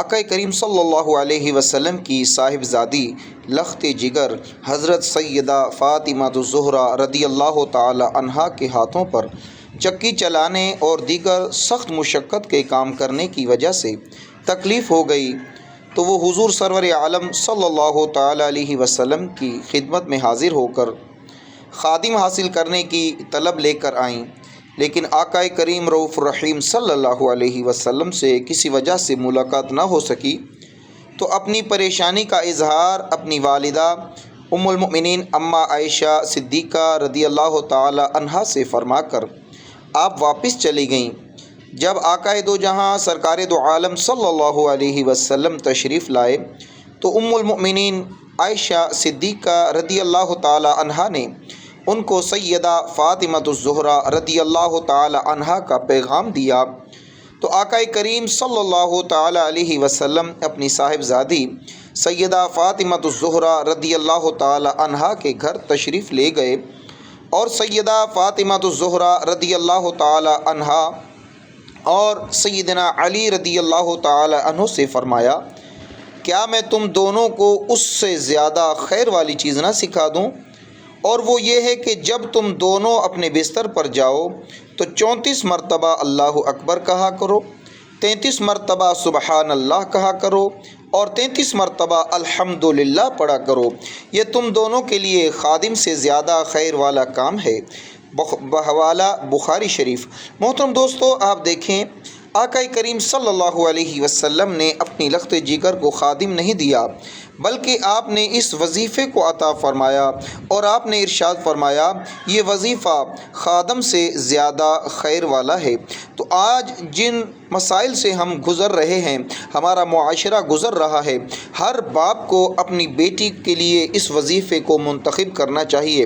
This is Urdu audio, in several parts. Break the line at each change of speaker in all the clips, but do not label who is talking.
آقا کریم صلی اللہ علیہ وسلم کی صاحبزادی لخت جگر حضرت سیدہ فاطمہ الزہرا رضی اللہ تعالی عنہا کے ہاتھوں پر چکی چلانے اور دیگر سخت مشقت کے کام کرنے کی وجہ سے تکلیف ہو گئی تو وہ حضور سرور عالم صلی اللہ تعالی علیہ وسلم کی خدمت میں حاضر ہو کر خادم حاصل کرنے کی طلب لے کر آئیں، لیکن آقا کریم رؤوف الرحیم صلی اللہ علیہ وسلم سے کسی وجہ سے ملاقات نہ ہو سکی تو اپنی پریشانی کا اظہار اپنی والدہ ام المؤمنین اماں عائشہ صدیقہ رضی اللہ تعالی عنہا سے فرما کر آپ واپس چلی گئیں۔ جب آقا دو جہاں سرکار دو عالم صلی اللہ علیہ وسلم تشریف لائے تو ام المؤمنین عائشہ صدیقہ رضی اللہ تعالی عنہا نے ان کو سیدہ فاطمہ الزہرا رضی اللہ تعالی عنہا کا پیغام دیا تو آقا کریم صلی اللہ تعالی علیہ وسلم اپنی صاحبزادی سیدہ فاطمہ الزہرا رضی اللہ تعالی عنہا کے گھر تشریف لے گئے اور سیدہ فاطمہ الزہرا رضی اللہ تعالی عنہا اور سیدنا علی رضی اللہ تعالی عنہ سے فرمایا، کیا میں تم دونوں کو اس سے زیادہ خیر والی چیز نہ سکھا دوں؟ اور وہ یہ ہے کہ جب تم دونوں اپنے بستر پر جاؤ تو 34 مرتبہ اللہ اکبر کہا کرو، 33 مرتبہ سبحان اللہ کہا کرو اور 33 مرتبہ الحمدللہ پڑھا کرو۔ یہ تم دونوں کے لیے خادم سے زیادہ خیر والا کام ہے، بحوالہ بخاری شریف۔ محترم دوستو، آپ دیکھیں آقا کریم صلی اللہ علیہ وسلم نے اپنی لخت جگر کو خادم نہیں دیا بلکہ آپ نے اس وظیفے کو عطا فرمایا اور آپ نے ارشاد فرمایا یہ وظیفہ خادم سے زیادہ خیر والا ہے۔ تو آج جن مسائل سے ہم گزر رہے ہیں، ہمارا معاشرہ گزر رہا ہے، ہر باپ کو اپنی بیٹی کے لیے اس وظیفے کو منتخب کرنا چاہیے۔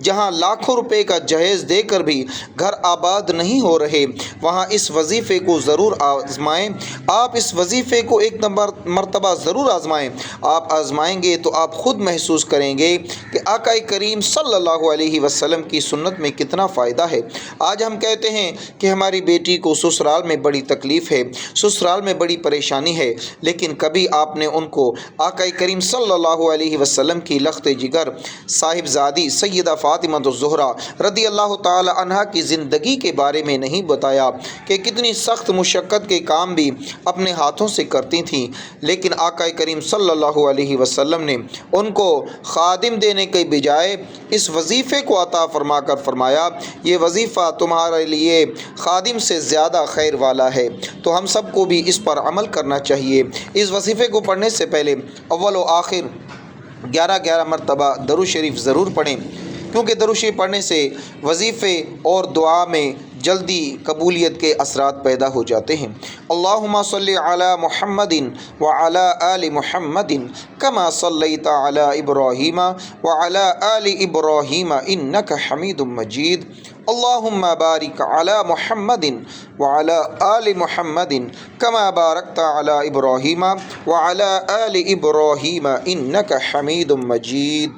جہاں لاکھوں روپے کا جہیز دے کر بھی گھر آباد نہیں ہو رہے، وہاں اس وظیفے کو ضرور آزمائیں۔ آپ اس وظیفے کو ایک مرتبہ ضرور آزمائیں۔ آپ آزمائیں گے تو آپ خود محسوس کریں گے کہ آقا کریم صلی اللہ علیہ وسلم کی سنت میں کتنا فائدہ ہے۔ آج ہم کہتے ہیں کہ ہماری بیٹی کو سسرال میں بڑی تکلیف ہے، سسرال میں بڑی پریشانی ہے، لیکن کبھی آپ نے ان کو آقا کریم صلی اللہ علیہ وسلم کی لخت جگر صاحبزادی سیدہ فاطمہ الزہرا رضی اللہ تعالی عنہا کی زندگی کے بارے میں نہیں بتایا کہ کتنی سخت مشقت کے کام بھی اپنے ہاتھوں سے کرتی تھیں، لیکن آقا کریم صلی اللہ علیہ وسلم نے ان کو خادم دینے کے بجائے اس وظیفے کو عطا فرما کر فرمایا یہ وظیفہ تمہارے لیے خادم سے زیادہ خیر والا ہے۔ تو ہم سب کو بھی اس پر عمل کرنا چاہیے۔ اس وظیفے کو پڑھنے سے پہلے اول و آخر 11 مرتبہ درود شریف ضرور پڑھیں، کیونکہ درود شریف پڑھنے سے وظیفے اور دعا میں جلدی قبولیت کے اثرات پیدا ہو جاتے ہیں۔ اللہم صلی علی محمد وعلی آل محمد کما صلیت علی ابراہیم وعلی آل ابراہیم انک حمید مجید۔ اللہم بارک علی محمد وعلی آل محمد کما بارکت علی ابراہیم وعلی آل ابراہیم انک حمید مجید۔